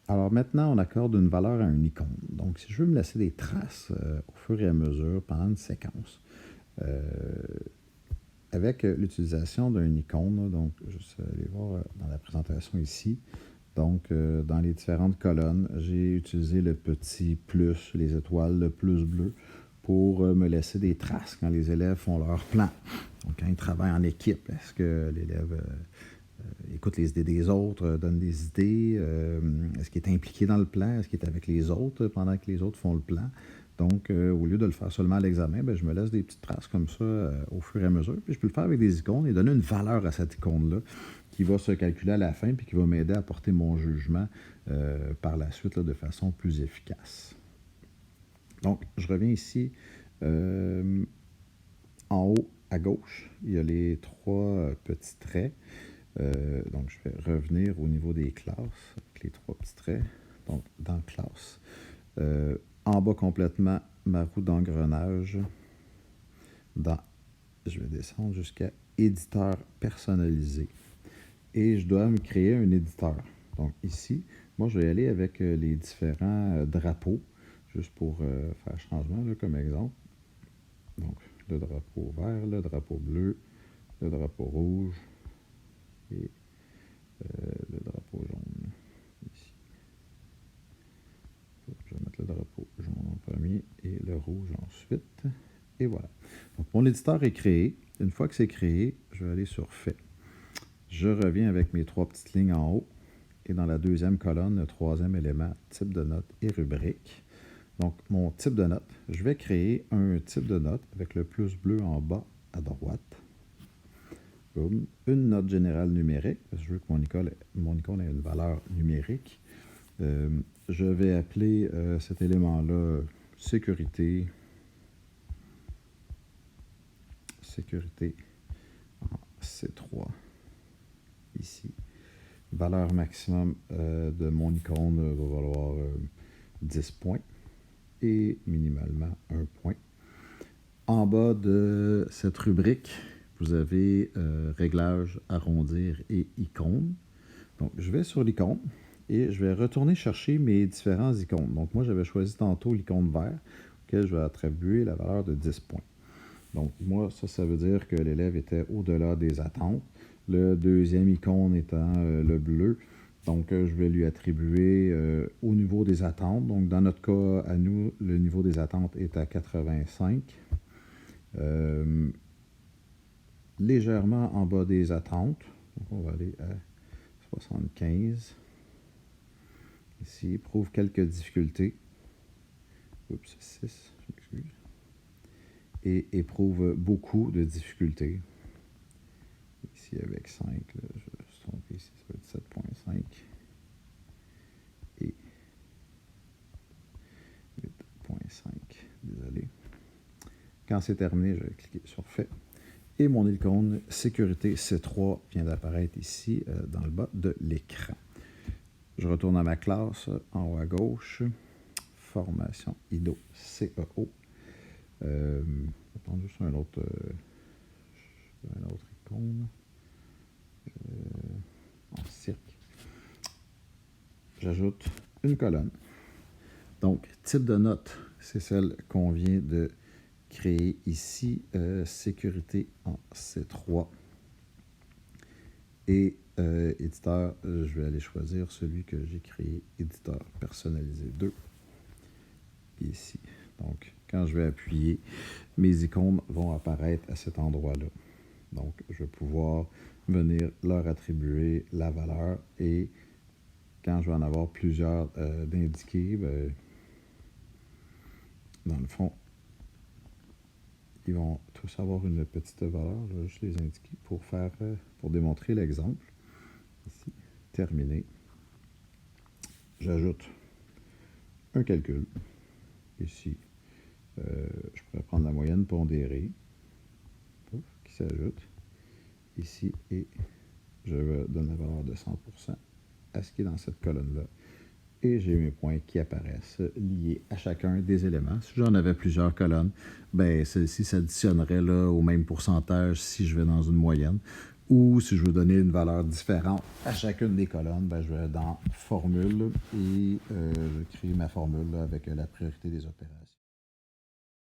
Alors maintenant, on accorde une valeur à une icône. Donc, si je veux me laisser des traces au fur et à mesure pendant une séquence, euh, avec l'utilisation d'une icône, donc je vais aller voir dans la présentation ici. Donc, dans les différentes colonnes, j'ai utilisé le petit plus, les étoiles, le plus bleu, pour me laisser des traces quand les élèves font leur plan. Donc, quand ils travaillent en équipe, est-ce que l'élève écoute les idées des autres, donne des idées, est-ce qu'il est impliqué dans le plan, est-ce qu'il est avec les autres pendant que les autres font le plan. Donc, au lieu de le faire seulement à l'examen, ben, je me laisse des petites traces comme ça au fur et à mesure. Puis je peux le faire avec des icônes et donner une valeur à cette icône-là qui va se calculer à la fin puis qui va m'aider à porter mon jugement par la suite là, de façon plus efficace. Donc, je reviens ici en haut à gauche. Il y a les trois petits traits. Donc, je vais revenir au niveau des classes avec les trois petits traits. Donc, dans classe. En bas complètement, ma roue d'engrenage. Je vais descendre jusqu'à éditeur personnalisé. Et je dois me créer un éditeur. Donc, ici, moi, je vais aller avec les différents drapeaux, juste pour faire changement, là, comme exemple. Donc, le drapeau vert, le drapeau bleu, le drapeau rouge et le drapeau jaune. Ici. Je vais mettre le drapeau jaune en premier et le rouge ensuite. Et voilà. Donc, mon éditeur est créé. Une fois que c'est créé, je vais aller sur Fait. Je reviens avec mes trois petites lignes en haut. Et dans la deuxième colonne, le troisième élément, type de note et rubrique. Donc, mon type de note, je vais créer un type de note avec le plus bleu en bas à droite. Boom. Une note générale numérique, parce que je veux que mon icône ait une valeur numérique. Je vais appeler cet élément-là sécurité. Sécurité en C3. Ici. Valeur maximum de mon icône va valoir 10 points et minimalement 1 point. En bas de cette rubrique, vous avez réglage, arrondir et icône. Donc, je vais sur l'icône et je vais retourner chercher mes différents icônes. Donc, moi, j'avais choisi tantôt l'icône vert, auquel je vais attribuer la valeur de 10 points. Donc, moi, ça veut dire que l'élève était au-delà des attentes. Le deuxième icône étant le bleu. Donc, je vais lui attribuer au niveau des attentes. Donc, dans notre cas, à nous, le niveau des attentes est à 85. Légèrement en bas des attentes. Donc, on va aller à 75. Ici, prouve quelques difficultés. Oups, 6, je m'excuse. Et éprouve beaucoup de difficultés. Ici, avec 5, là, je vais me tromper ici, ça va être 7.5. Et 8.5, désolé. Quand c'est terminé, je vais cliquer sur Fait. Et mon icône Sécurité C3 vient d'apparaître ici dans le bas de l'écran. Je retourne à ma classe en haut à gauche. Formation IDO CEO. Je vais prendre juste un autre icône. En cirque. J'ajoute une colonne. Donc, type de note, c'est celle qu'on vient de créer ici. Sécurité en C3. Et éditeur, je vais aller choisir celui que j'ai créé, éditeur personnalisé 2. Ici. Donc, quand je vais appuyer, mes icônes vont apparaître à cet endroit-là. Donc, je vais pouvoir venir leur attribuer la valeur et quand je vais en avoir plusieurs d'indiqués, ben, dans le fond, ils vont tous avoir une petite valeur. Je vais juste les indiquer pour démontrer l'exemple. Ici, terminé. J'ajoute un calcul. Ici, je pourrais prendre la moyenne pondérée qui s'ajoute ici et je donne la valeur de 100% à ce qui est dans cette colonne-là. Et j'ai mes points qui apparaissent liés à chacun des éléments. Si j'en avais plusieurs colonnes, ben celle-ci s'additionnerait là, au même pourcentage si je vais dans une moyenne. Ou si je veux donner une valeur différente à chacune des colonnes, ben, je vais dans Formule et je crée ma formule là, avec la priorité des opérations.